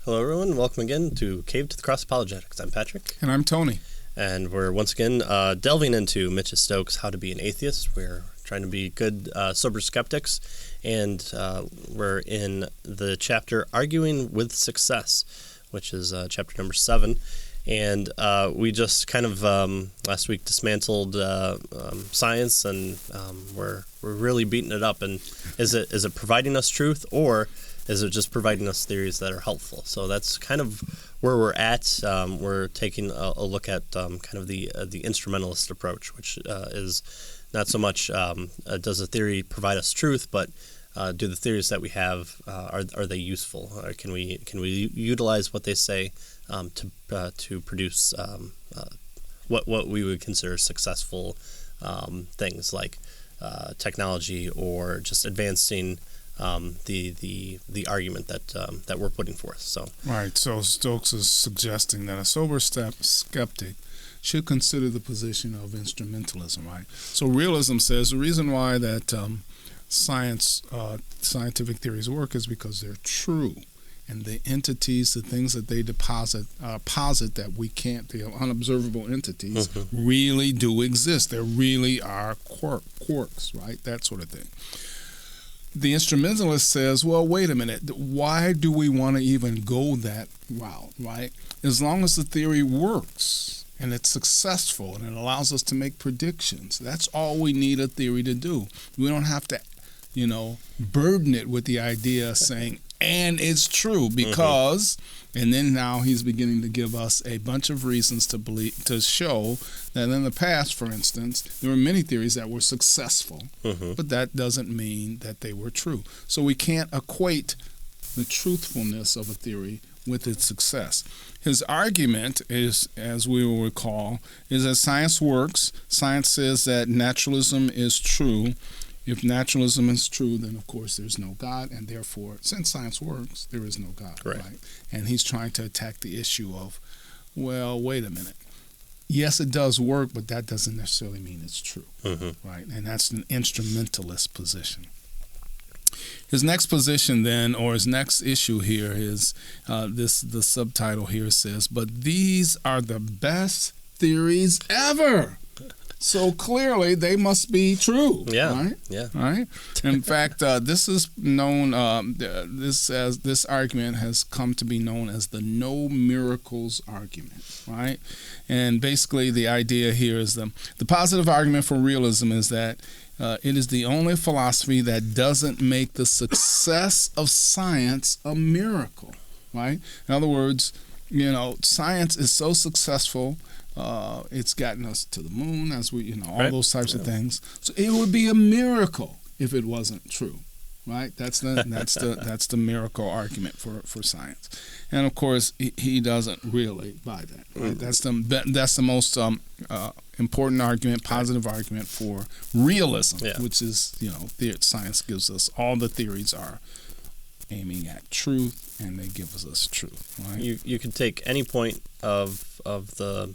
Hello, everyone. Welcome again to Cave to the Cross Apologetics. I'm Patrick. And I'm Tony. And we're once again delving into Mitch Stokes' How to Be an Atheist. We're trying to be good, sober skeptics. And we're in the chapter Arguing with Success, which is chapter number 7. And we just kind of last week dismantled science, and we're really beating it up. And is it providing us truth, or is it just providing us theories that are helpful? So that's kind of where we're at. We're taking a look at kind of the instrumentalist approach, which is not so much does a theory provide us truth, but do the theories that we have are they useful? Or can we utilize what they say to produce what we would consider successful things like technology, or just advancing the argument that we're putting forth. So right. So Stokes is suggesting that a sober skeptic should consider the position of instrumentalism. Right. So realism says the reason why that scientific theories work is because they're true, and the entities, the things that they posit that we can't, the unobservable entities, really do exist. There really are quarks, right? That sort of thing. The instrumentalist says, well, wait a minute, why do we want to even go that route, right? As long as the theory works and it's successful and it allows us to make predictions, that's all we need a theory to do. We don't have to, burden it with the idea saying, and it's true because, and then now he's beginning to give us a bunch of reasons to believe, to show that in the past, for instance, there were many theories that were successful, but that doesn't mean that they were true. So we can't equate the truthfulness of a theory with its success. His argument is, as we will recall, is that science works. Science says that naturalism is true. If naturalism is true, then of course there's no God, and therefore, since science works, there is no God, right? And he's trying to attack the issue of, well, wait a minute. Yes, it does work, but that doesn't necessarily mean it's true, right? And that's an instrumentalist position. His next position then, or his next issue here is the subtitle here says, but these are the best theories ever. So clearly, they must be true. Right? Right. In fact, this is known. This argument has come to be known as the no miracles argument. Right. And basically, the idea here is the positive argument for realism is that it is the only philosophy that doesn't make the success of science a miracle. Right. In other words, science is so successful. It's gotten us to the moon, as we, all those types of things. So it would be a miracle if it wasn't true, right? That's the miracle argument for science, and of course he doesn't really buy that. Right? That's the most important argument, positive argument for realism, which is science gives us all the theories are aiming at truth, and they give us truth. Right? You could take any point of the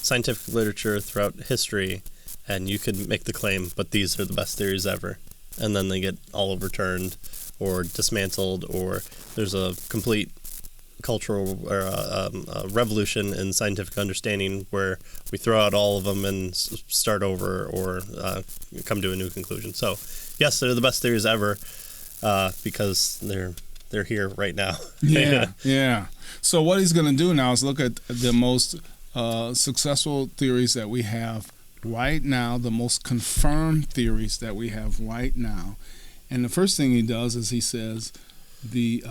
scientific literature throughout history, and you could make the claim, but these are the best theories ever, and then they get all overturned or dismantled, or there's a complete cultural or revolution in scientific understanding where we throw out all of them and start over, or come to a new conclusion. So yes, they're the best theories ever because they're here right now. Yeah. So what he's going to do now is look at the most successful theories that we have right now, the most confirmed theories that we have right now. And the first thing he does is he says the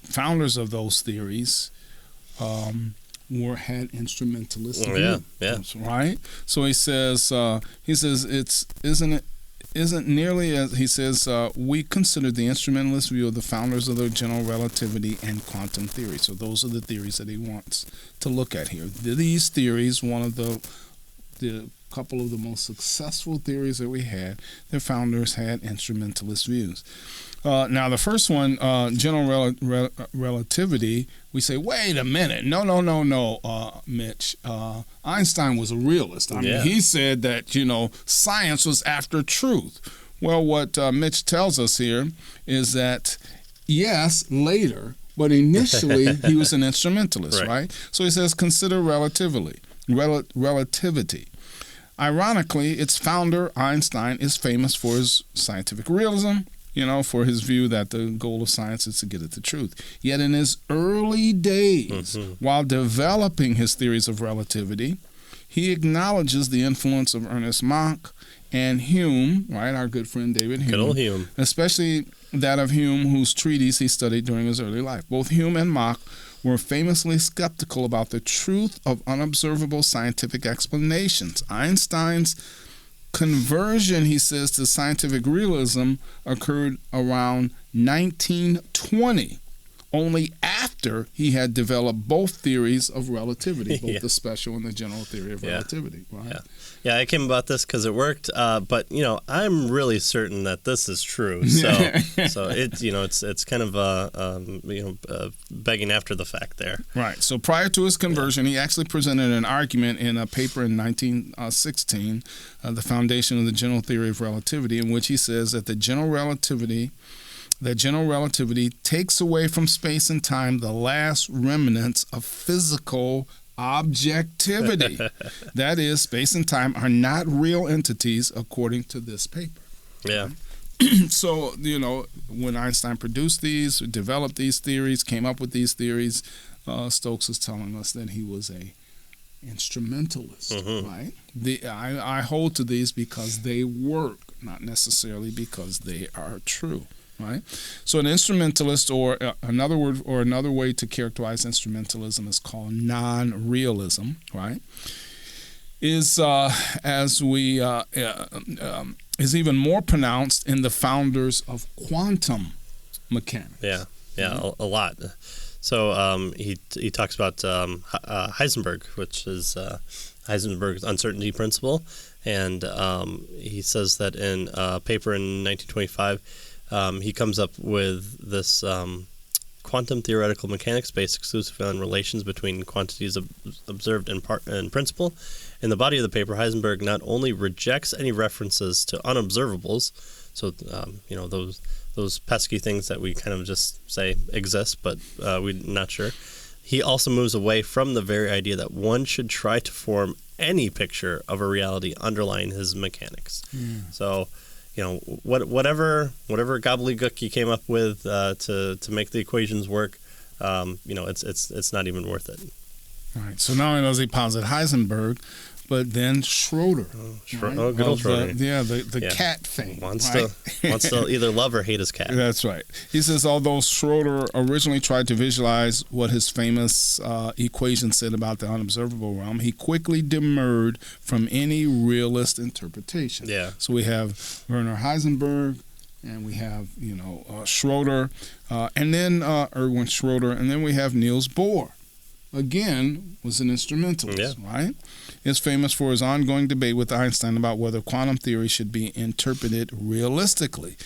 founders of those theories had instrumentalist views, right? So he says isn't nearly as he says. We consider the instrumentalist view of the founders of the general relativity and quantum theory. So those are the theories that he wants to look at here. These theories, one of the couple of the most successful theories that we had, their founders had instrumentalist views. Now, the first one, general relativity, we say, wait a minute, no, Mitch. Einstein was a realist. I mean, he said that, science was after truth. Well, what Mitch tells us here is that Yes, later, but initially he was an instrumentalist, right? So he says, consider relativity. Ironically, its founder, Einstein, is famous for his scientific realism, for his view that the goal of science is to get at the truth. Yet in his early days, while developing his theories of relativity, he acknowledges the influence of Ernest Mach and Hume, right, our good friend David Hume. Good old Hume. Especially that of Hume, whose treatise he studied during his early life. Both Hume and Mach were famously skeptical about the truth of unobservable scientific explanations. Einstein's conversion, he says, to scientific realism occurred around 1920, only after he had developed both theories of relativity, both the special and the general theory of relativity. Right? Yeah, I came about this because it worked, but I'm really certain that this is true. So, it's kind of begging after the fact there. Right. So prior to his conversion, he actually presented an argument in a paper in 1916, The Foundation of the General Theory of Relativity, in which he says that general relativity takes away from space and time the last remnants of physical objectivity. That is, space and time are not real entities according to this paper. Yeah. So, when Einstein developed these theories, came up with these theories, Stokes is telling us that he was a instrumentalist, right? I hold to these because they work, not necessarily because they are true. Right, so an instrumentalist, or another way to characterize instrumentalism, is called non-realism. Right, is even more pronounced in the founders of quantum mechanics. Yeah, a lot. So he talks about Heisenberg, which is Heisenberg's uncertainty principle, and he says that in a paper in 1925. He comes up with this quantum theoretical mechanics based exclusively on relations between quantities observed in principle. In the body of the paper, Heisenberg not only rejects any references to unobservables, so those pesky things that we kind of just say exist, but we're not sure. He also moves away from the very idea that one should try to form any picture of a reality underlying his mechanics. So. Whatever gobbledygook you came up with to make the equations work, it's not even worth it. All right. So not only does he posit Heisenberg, but then Schroeder. Good old Schroeder. The cat thing. Wants to either love or hate his cat. That's right. He says, although Schroeder originally tried to visualize what his famous equation said about the unobservable realm, he quickly demurred from any realist interpretation. Yeah. So we have Werner Heisenberg, and we have Schroeder, and then Erwin Schroeder, and then we have Niels Bohr. Again, was an instrumentalist, right? Is famous for his ongoing debate with Einstein about whether quantum theory should be interpreted realistically,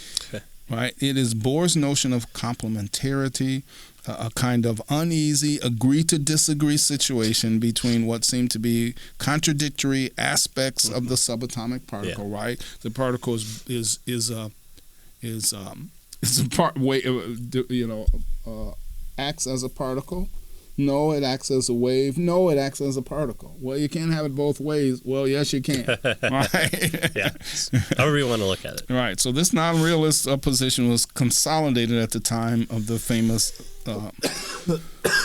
right? It is Bohr's notion of complementarity, a kind of uneasy, agree-to-disagree situation between what seem to be contradictory aspects of the subatomic particle, right? The particle is a part way, acts as a particle. No, it acts as a wave. No, it acts as a particle. Well, you can't have it both ways. Well, yes, you can. Right? Yeah. However you want to look at it. Right. So this non-realist position was consolidated at the time of the famous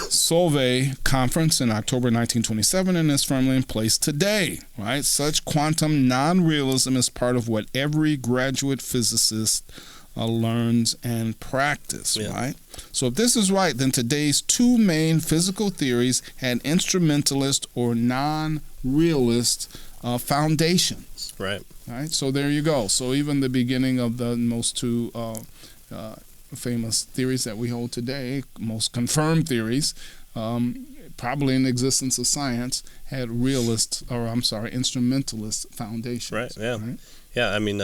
Solvay conference in October 1927 and is firmly in place today. Right. Such quantum non-realism is part of what every graduate physicist learns and practice, right? So if this is right, then today's two main physical theories had instrumentalist or non-realist foundations. Right. So there you go. So even the beginning of the most two famous theories that we hold today, most confirmed theories, probably in the existence of science, had instrumentalist foundations. Right. Yeah. Right? Yeah. I mean.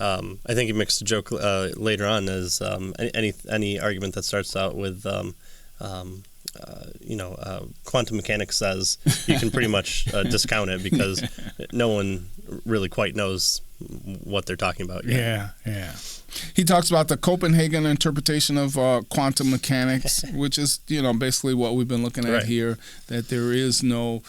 I think he makes a joke later on as any argument that starts out with quantum mechanics says, you can pretty much discount it because no one really quite knows what they're talking about yet. Yeah. He talks about the Copenhagen interpretation of quantum mechanics, which is, basically what we've been looking at here, that there is no...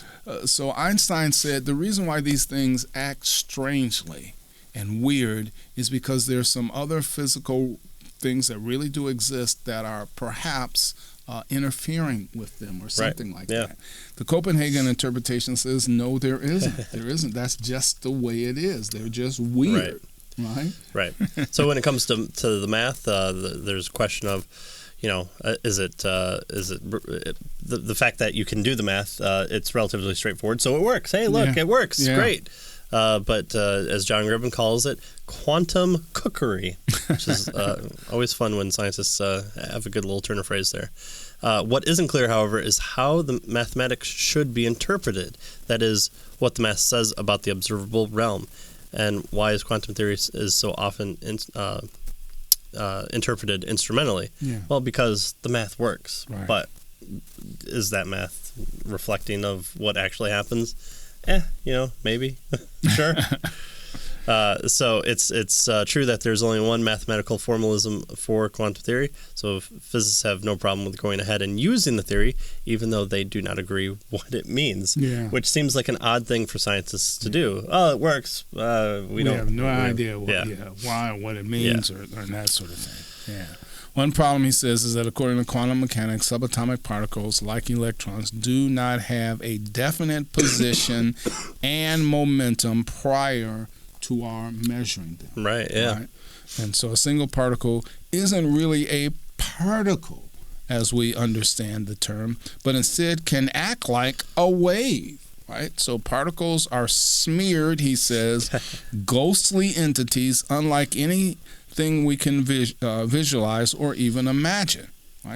so Einstein said the reason why these things act strangely and weird is because there's some other physical things that really do exist that are perhaps interfering with them or something like that. The Copenhagen interpretation says, no, there isn't. There isn't. That's just the way it is. They're just weird. Right. So when it comes to the math, there's a question of, is it the fact that you can do the math? It's relatively straightforward, so it works. Hey, look, it works. Great. But as John Gribben calls it, quantum cookery, which is always fun when scientists have a good little turn of phrase there. What isn't clear, however, is how the mathematics should be interpreted. That is, what the math says about the observable realm. And why is quantum theory is so often interpreted instrumentally? Well, because the math works. But is that math reflecting of what actually happens? Maybe. Sure. So it's true that there's only one mathematical formalism for quantum theory. So physicists have no problem with going ahead and using the theory, even though they do not agree what it means. Which seems like an odd thing for scientists to do. Oh, it works. We have no idea why, what it means, or that sort of thing. One problem, he says, is that according to quantum mechanics, subatomic particles, like electrons, do not have a definite position and momentum prior to our measuring them. Right. And so a single particle isn't really a particle as we understand the term, but instead can act like a wave. So particles are smeared, he says, ghostly entities unlike anything we can visualize or even imagine.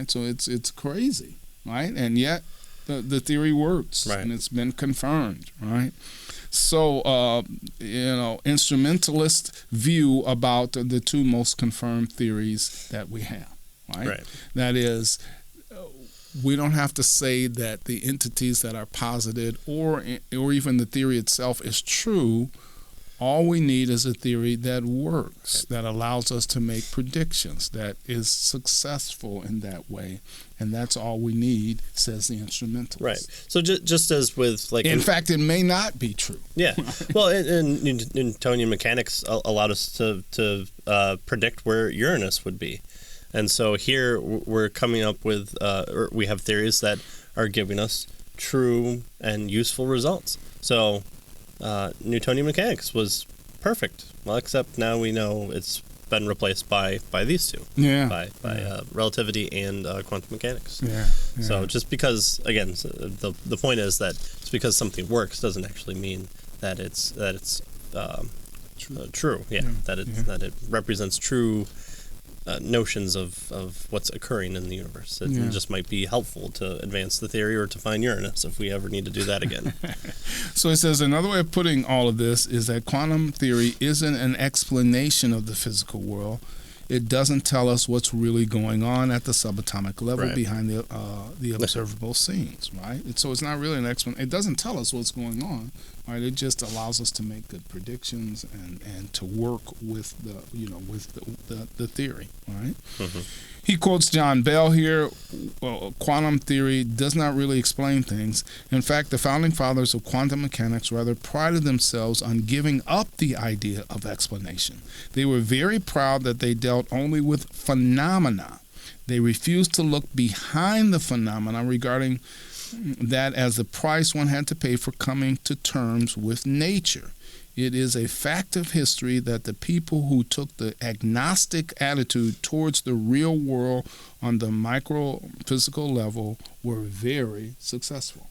So it's crazy, and yet the theory works, and it's been confirmed. So instrumentalist view about the two most confirmed theories that we have. That is, we don't have to say that the entities that are posited or even the theory itself is true. All we need is a theory that works, that allows us to make predictions, that is successful in that way. And that's all we need, says the instrumentalist. So just as with... in fact, it may not be true. Well, in Newtonian mechanics allowed us to predict where Uranus would be. And so here we're coming up with... or we have theories that are giving us true and useful results. So... Newtonian mechanics was perfect. Well, except now we know it's been replaced by these two. By relativity and quantum mechanics. So just because, again, the point is that just because something works doesn't actually mean that it's true. That it represents true notions of what's occurring in the universe. It just might be helpful to advance the theory or to find Uranus if we ever need to do that again. So it says another way of putting all of this is that quantum theory isn't an explanation of the physical world. It doesn't tell us what's really going on at the subatomic level behind the observable scenes, So it's not really an explanation. It doesn't tell us what's going on, It just allows us to make good predictions and to work with the theory, He quotes John Bell here. Quantum theory does not really explain things. In fact, the founding fathers of quantum mechanics rather prided themselves on giving up the idea of explanation. They were very proud that they dealt only with phenomena. They refused to look behind the phenomena, regarding that as the price one had to pay for coming to terms with nature. It is a fact of history that the people who took the agnostic attitude towards the real world on the micro-physical level were very successful.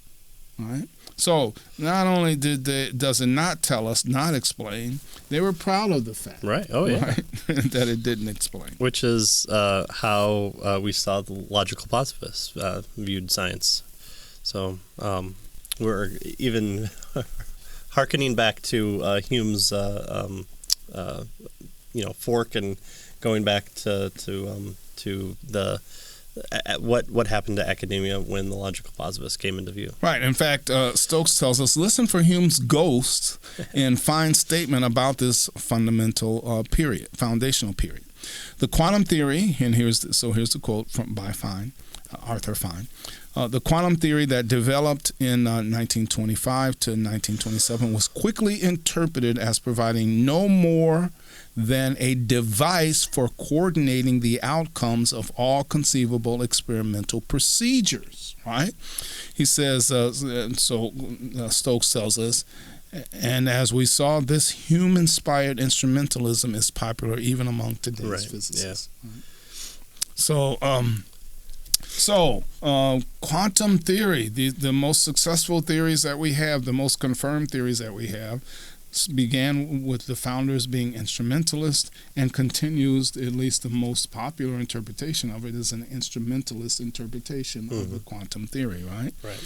So not only does it not tell us, not explain, they were proud of the fact that it didn't explain. Which is how we saw the logical positivists viewed science. So we're even... Harkening back to Hume's, fork, and going back to the what happened to academia when the logical positivists came into view. Right. In fact, Stokes tells us, listen for Hume's ghosts and find statement about this fundamental foundational period. The quantum theory, and here's the quote by Arthur Fine. The quantum theory that developed in 1925 to 1927 was quickly interpreted as providing no more than a device for coordinating the outcomes of all conceivable experimental procedures, right? He says, Stokes tells us, and as we saw, this Hume-inspired instrumentalism is popular even among today's physicists. Yeah. Right? So, quantum theory, the most successful theories that we have, the most confirmed theories that we have, began with the founders being instrumentalists and continues, at least the most popular interpretation of it is an instrumentalist interpretation of the quantum theory, right? Right.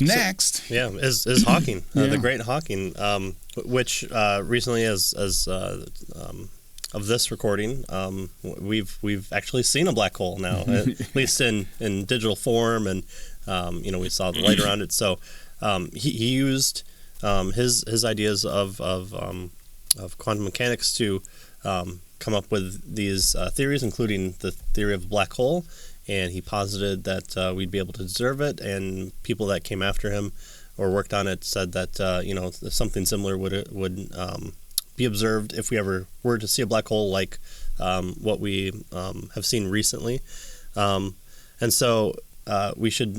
Next. So, is Hawking, the great Hawking, which recently of this recording, we've actually seen a black hole now, at least in digital form, and we saw the light around it. So he used his ideas of quantum mechanics to come up with these theories, including the theory of a black hole, and he posited that we'd be able to observe it, and people that came after him or worked on it said that something similar would be observed if we ever were to see a black hole like what we have seen recently. And so we should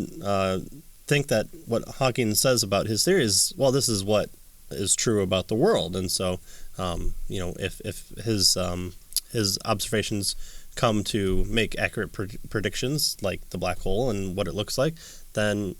think that what Hawking says about his theory is, well, this is what is true about the world. And so, if his observations come to make accurate predictions like the black hole and what it looks like, then,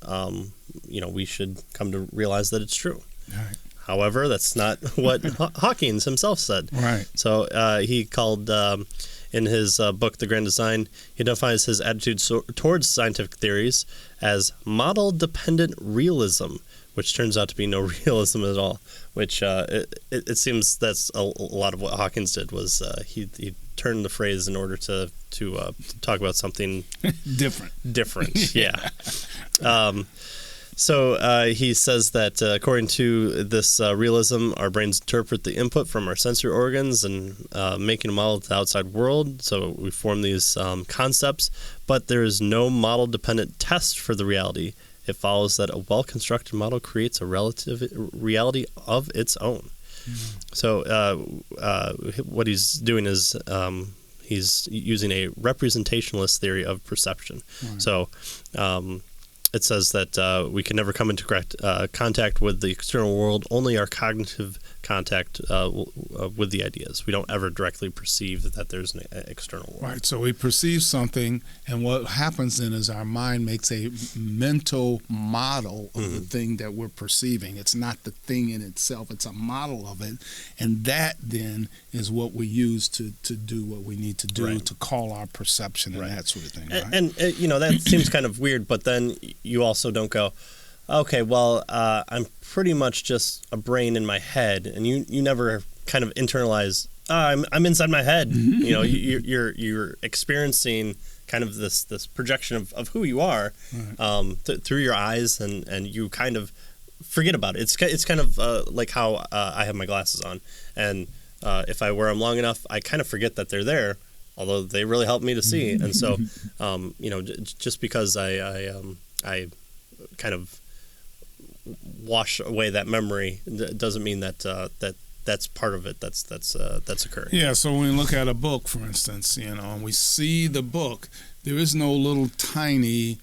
we should come to realize that it's true. All right. However, that's not what Hawking himself said. Right. So he called, in his book, The Grand Design, he defines his attitude towards scientific theories as model-dependent realism, which turns out to be no realism at all, which it seems that's a lot of what Hawkins did was he turned the phrase in order to talk about something different. Yeah. So he says that according to this realism, our brains interpret the input from our sensory organs and making a model of the outside world. So we form these concepts, but there is no model-dependent test for the reality. It follows that a well-constructed model creates a relative reality of its own. Mm-hmm. So what he's doing is he's using a representationalist theory of perception. Right. So it says that we can never come into contact with the external world, only our cognitive contact with the ideas. We don't ever directly perceive that there's an external world. Right, so we perceive something, and what happens then is our mind makes a mental model of the thing that we're perceiving. It's not the thing in itself, it's a model of it, and that then is what we use to do what we need to do to call our perception and that sort of thing. Right? And that seems kind of weird, but then you also don't go, okay, well, I'm pretty much just a brain in my head, and you never kind of internalize. I'm inside my head. You're experiencing kind of this projection of who you are through your eyes, and you kind of forget about it. It's kind of like how I have my glasses on, and if I wear them long enough, I kind of forget that they're there, although they really help me to see. And so, just because I kind of wash away that memory doesn't mean that that's part of it that's occurring. Yeah, so when we look at a book, for instance, and we see the book, there is no little tiny,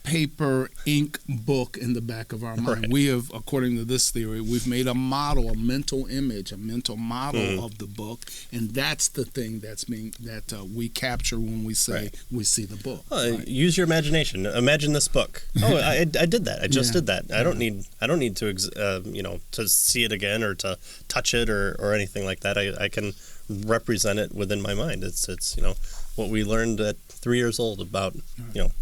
paper ink book in the back of our mind. Right. We have, according to this theory, we've made a model, a mental image, a mental model of the book, and that's the thing that we capture when we say we see the book. Use your imagination. Imagine this book. Oh, I did that. I just did that. I don't need to to see it again or to touch it or anything like that. I can represent it within my mind. It's what we learned at 3 years old about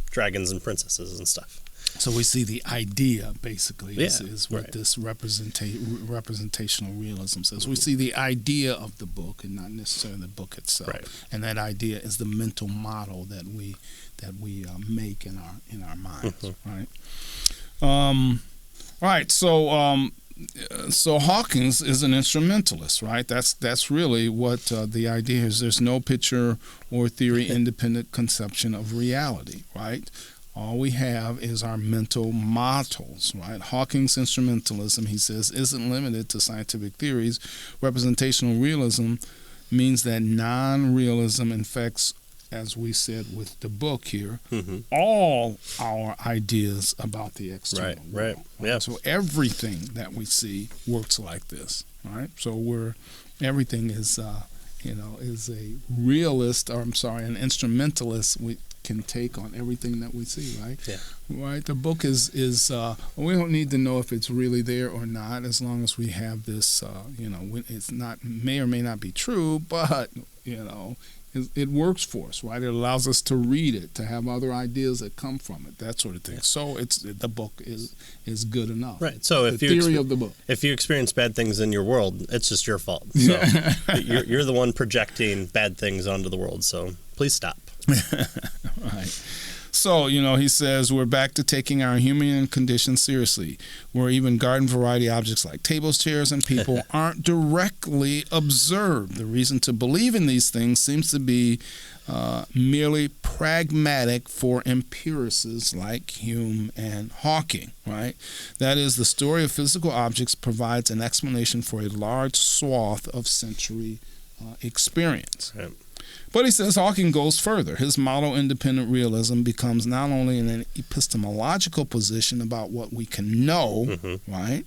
dragons and princesses and stuff. So we see the idea, basically, is what right. this representational realism says. We see the idea of the book and not necessarily the book itself. Right. And that idea is the mental model that we make in our minds, right? Right. So Hawkins is an instrumentalist, right? That's really what the idea is. There's no picture or theory independent conception of reality, right? All we have is our mental models, right? Hawking's instrumentalism, he says, isn't limited to scientific theories. Representational realism means that non-realism infects, as we said with the book here, all our ideas about the external world. Yeah. So everything that we see works like this, right? So everything is, is a realist, or an instrumentalist. We can take on everything that we see, right? Yeah. Right. The book is we don't need to know if it's really there or not, as long as we have this. It's not, may or may not be true, but it works for us, right? It allows us to read it, to have other ideas that come from it, that sort of thing. So the book is good enough. Right. So the theory of the book. If you experience bad things in your world, it's just your fault. So you're the one projecting bad things onto the world. So please stop. Right. So, he says we're back to taking our human condition seriously, where even garden variety objects like tables, chairs, and people aren't directly observed. The reason to believe in these things seems to be merely pragmatic for empiricists like Hume and Hawking, right? That is, the story of physical objects provides an explanation for a large swath of sensory experience. Right. But he says Hawking goes further. His model-independent realism becomes not only an epistemological position about what we can know, right,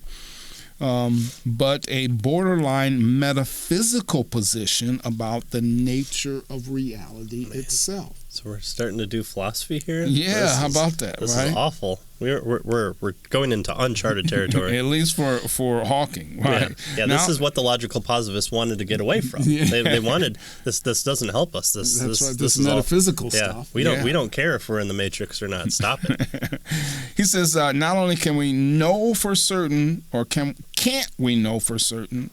but a borderline metaphysical position about the nature of reality itself. So we're starting to do philosophy here? Yeah, how about that, this right? This is awful. We're going into uncharted territory. At least for Hawking, right? Yeah, this is what the logical positivists wanted to get away from. They wanted this doesn't help us. That's right. This metaphysical stuff. We don't care if we're in the matrix or not. Stop it. He says not only can we know for certain, or can't we know for certain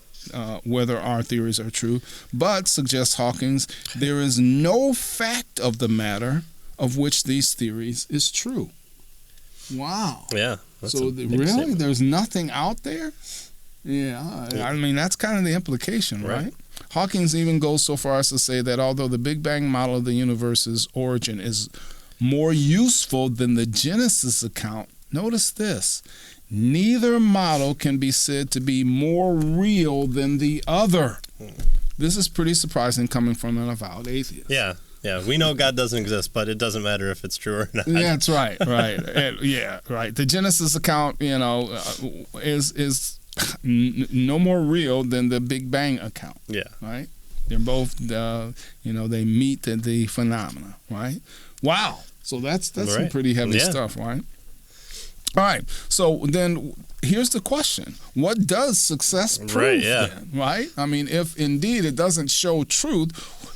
whether our theories are true, but, suggests Hawkins, there is no fact of the matter of which these theories is true. Wow. Yeah. So really, there's nothing out there? Yeah. I mean, that's kind of the implication, right? Hawkins even goes so far as to say that although the Big Bang model of the universe's origin is more useful than the Genesis account, notice this, neither model can be said to be more real than the other. This is pretty surprising coming from an avowed atheist. Yeah. We know God doesn't exist, but it doesn't matter if it's true or not. Yeah, that's right. Right. The Genesis account, is no more real than the Big Bang account. Yeah. Right? They're both, they meet the phenomena, right? Wow. So that's some pretty heavy stuff, right? All right. So then here's the question. What does success prove then, right? I mean, if indeed it doesn't show truth,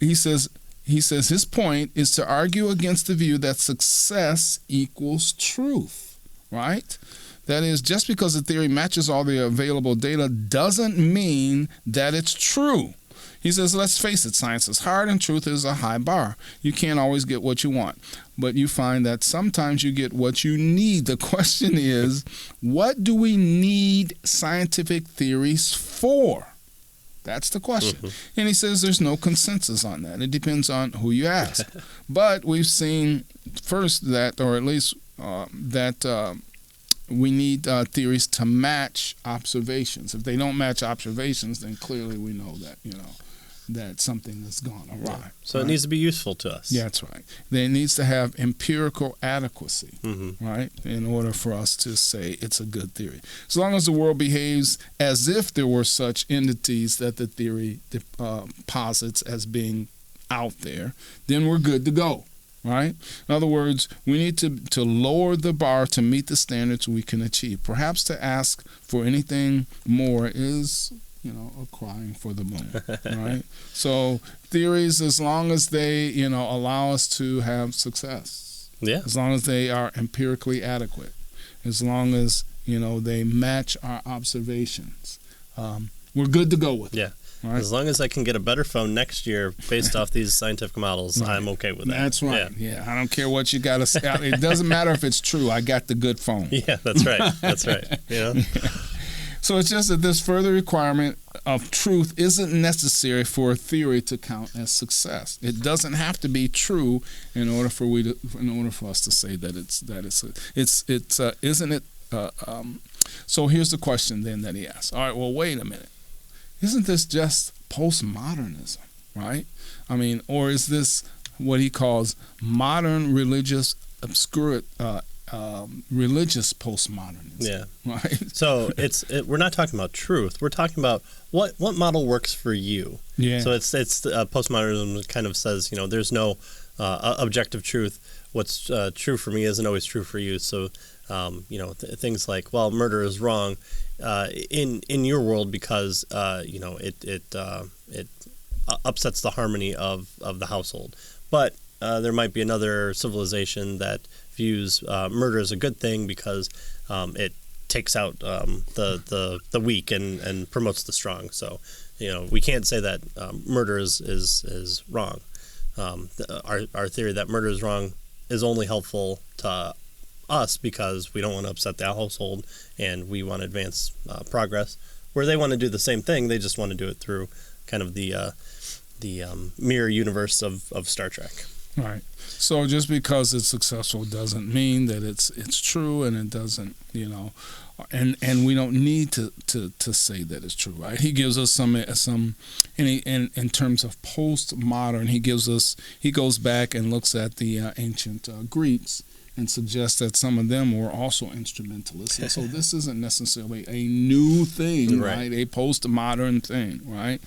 he says his point is to argue against the view that success equals truth, right? That is, just because a theory matches all the available data doesn't mean that it's true. He says, let's face it, science is hard and truth is a high bar. You can't always get what you want, but you find that sometimes you get what you need. The question is, what do we need scientific theories for? That's the question. And he says there's no consensus on that. It depends on who you ask. But we've seen first that, or at least we need theories to match observations. If they don't match observations, then clearly we know that, that something has gone awry. So it needs to be useful to us. Yeah, that's right. It needs to have empirical adequacy, right, in order for us to say it's a good theory. As long as the world behaves as if there were such entities that the theory posits as being out there, then we're good to go. Right? In other words, we need to lower the bar to meet the standards we can achieve. Perhaps to ask for anything more is, a crying for the moon, right? So theories, as long as they, allow us to have success, Yeah. As long as they are empirically adequate, as long as they match our observations, we're good to go with it. Yeah. Right? As long as I can get a better phone next year based off these scientific models, Right. I'm okay with that. That's right. Yeah. I don't care what you got to say. It doesn't matter if it's true. I got the good phone. Yeah, that's right. That's right. So it's just that this further requirement of truth isn't necessary for a theory to count as success. It doesn't have to be true in order for us to say that isn't it? So here's the question then that he asks. All right. Well, wait a minute. Isn't this just postmodernism, right? I mean, or is this what he calls modern religious religious postmodernism? Yeah. Right. So we're not talking about truth. We're talking about what model works for you. Yeah. So it's postmodernism kind of says there's no objective truth. What's true for me isn't always true for you. So things like, well, murder is wrong in your world because it upsets the harmony of the household. But there might be another civilization that views murder as a good thing because it takes out the weak and promotes the strong. So we can't say that murder is wrong. Our theory that murder is wrong is only helpful to us because we don't want to upset the household and we want to advance progress. Where they want to do the same thing, they just want to do it through kind of the mirror universe of Star Trek. Right. So just because it's successful doesn't mean that it's true, and it doesn't, and we don't need to say that it's true, right? He gives us some in terms of postmodern. He goes back and looks at the ancient Greeks and suggests that some of them were also instrumentalists. And so this isn't necessarily a new thing, right? A postmodern thing, right?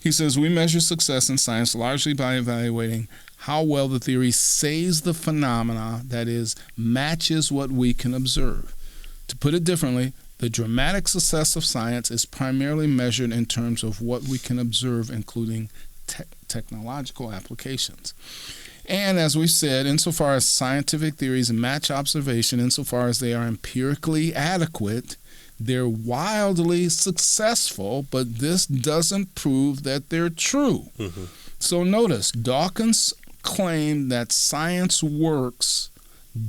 He says, we measure success in science largely by evaluating how well the theory saves the phenomena, that is, matches what we can observe. To put it differently, the dramatic success of science is primarily measured in terms of what we can observe, including technological applications. And as we said, insofar as scientific theories match observation, insofar as they are empirically adequate, they're wildly successful, but this doesn't prove that they're true. Mm-hmm. So notice, Dawkins' claim that science works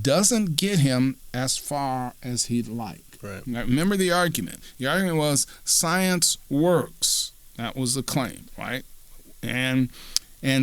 doesn't get him as far as he'd like. Right. Now, remember the argument. The argument was science works. That was the claim, right? And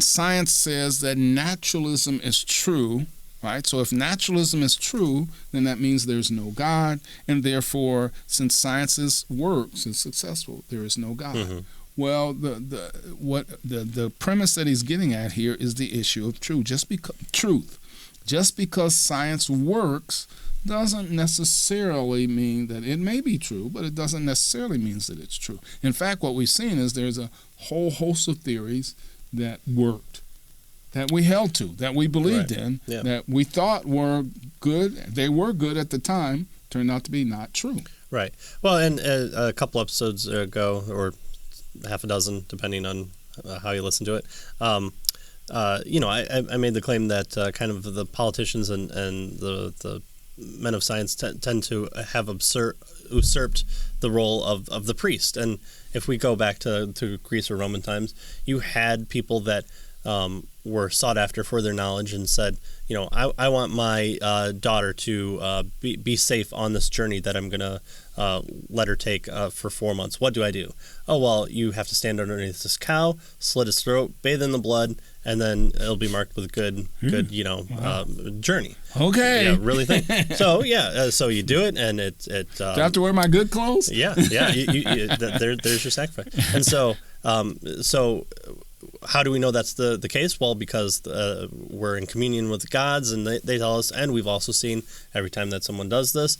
science says that naturalism is true, right? So if naturalism is true, then that means there's no God, and therefore, since science works, is successful, there is no God. Mm-hmm. Well, the premise that he's getting at here is the issue of truth. Just because science works doesn't necessarily mean that it may be true, but it doesn't necessarily mean that it's true. In fact, what we've seen is there's a whole host of theories that worked, that we held to, that we believed in, that we thought were good. They were good at the time, turned out to be not true. Right. Well, and a couple episodes ago, or half a dozen, depending on how you listen to it, I made the claim that kind of the politicians and the men of science tend to have usurped the role of the priest. And if we go back to Greece or Roman times, you had people that were sought after for their knowledge and said, I want my daughter to be safe on this journey that I'm going to let her take for 4 months. What do I do? Oh, well, you have to stand underneath this cow, slit its throat, bathe in the blood, and then it'll be marked with good journey. Okay. Yeah, really think. So, so you do it, and it do I have to wear my good clothes? Yeah. There's your sacrifice. And so how do we know that's the case? Well, because we're in communion with the gods, and they tell us, and we've also seen every time that someone does this,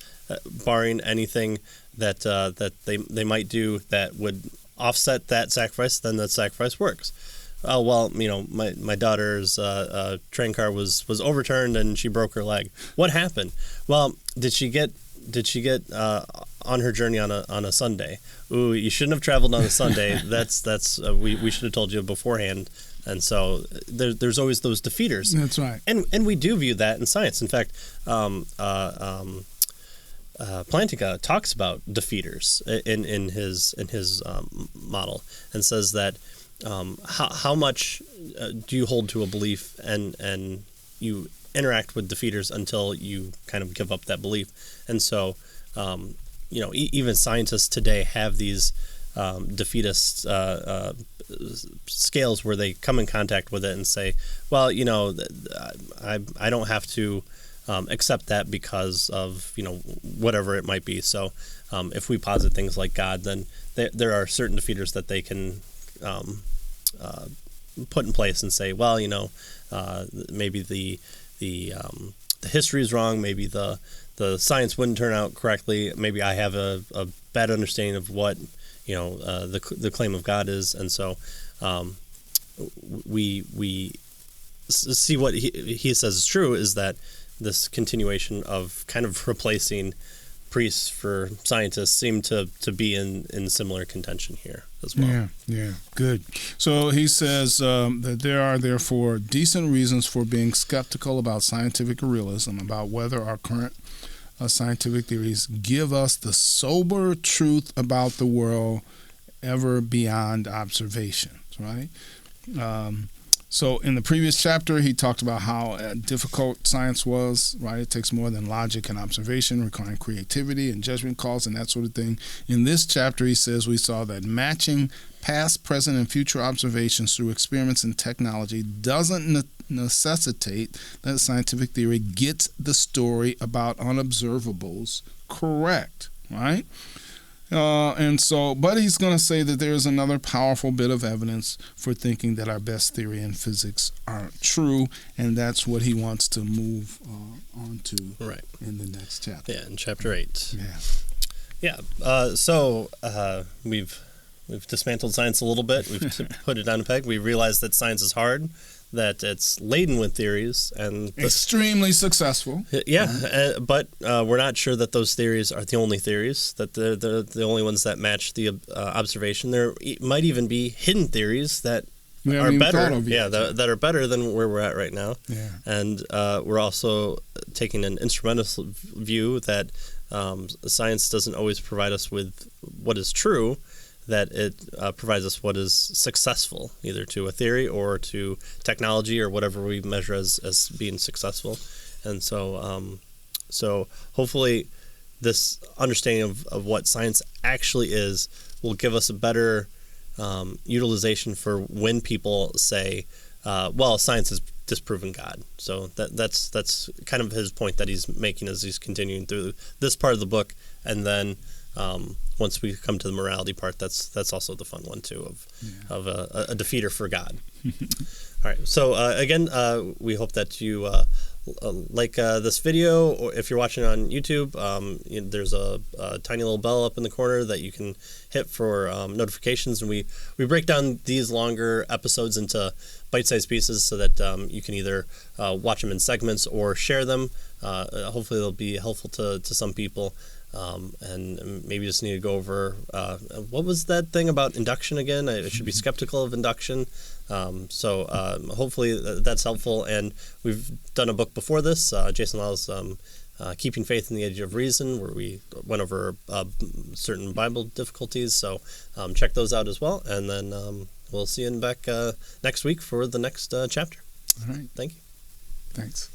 barring anything that they might do that would offset that sacrifice, then that sacrifice works. Oh, well, my daughter's train car was overturned and she broke her leg. What happened? Well, did she get on her journey on a Sunday? Ooh, you shouldn't have traveled on a Sunday. That's we should have told you beforehand And so there's always those defeaters. That's right. And we do view that in science. In fact, Plantinga talks about defeaters in his model, and says that how much do you hold to a belief and you interact with defeaters until you kind of give up that belief. And so even scientists today have these defeatist scales where they come in contact with it and say, well, I don't have to accept that because of whatever it might be. So if we posit things like God, then there are certain defeaters that they can put in place and say, well, maybe the history is wrong, maybe the science wouldn't turn out correctly, maybe I have a bad understanding of what the claim of God is, and so we see what he says is true is that this continuation of kind of replacing priests for scientists seem to be in similar contention here as well. Yeah, good. So he says that there are therefore decent reasons for being skeptical about scientific realism, about whether our current scientific theories give us the sober truth about the world ever beyond observation, right? So in the previous chapter, he talked about how difficult science was, right? It takes more than logic and observation, requiring creativity and judgment calls and that sort of thing. In this chapter, he says we saw that matching past, present, and future observations through experiments and technology doesn't necessitate that scientific theory gets the story about unobservables correct, right? But he's going to say that there's another powerful bit of evidence for thinking that our best theory in physics aren't true, and that's what he wants to move on to in the next chapter. Yeah, in chapter 8. Yeah. So we've dismantled science a little bit. We've put it down a peg. We realized that science is hard, that it's laden with theories, and extremely successful. Yeah, but we're not sure that those theories are the only theories, that they're the only ones that match the observation. There might even be hidden theories that are better. That are better than where we're at right now. Yeah. And we're also taking an instrumentalist view that science doesn't always provide us with what is true, that it provides us what is successful, either to a theory or to technology or whatever we measure as being successful. And so hopefully this understanding of what science actually is will give us a better utilization for when people say, well, science has disproven God. So that's kind of his point that he's making as he's continuing through this part of the book. And then once we come to the morality part, that's also the fun one too, of a defeater for God. All right. So again, we hope that you like this video, or if you're watching on YouTube, there's a tiny little bell up in the corner that you can hit for notifications, and we break down these longer episodes into bite-sized pieces so that you can either watch them in segments or share them. Hopefully they'll be helpful to some people. And maybe just need to go over what was that thing about induction again? I should be skeptical of induction. So hopefully that's helpful. And we've done a book before this, Jason Law's Keeping Faith in the Age of Reason, where we went over certain Bible difficulties. So check those out as well. And then we'll see you back next week for the next chapter. All right. Thank you. Thanks.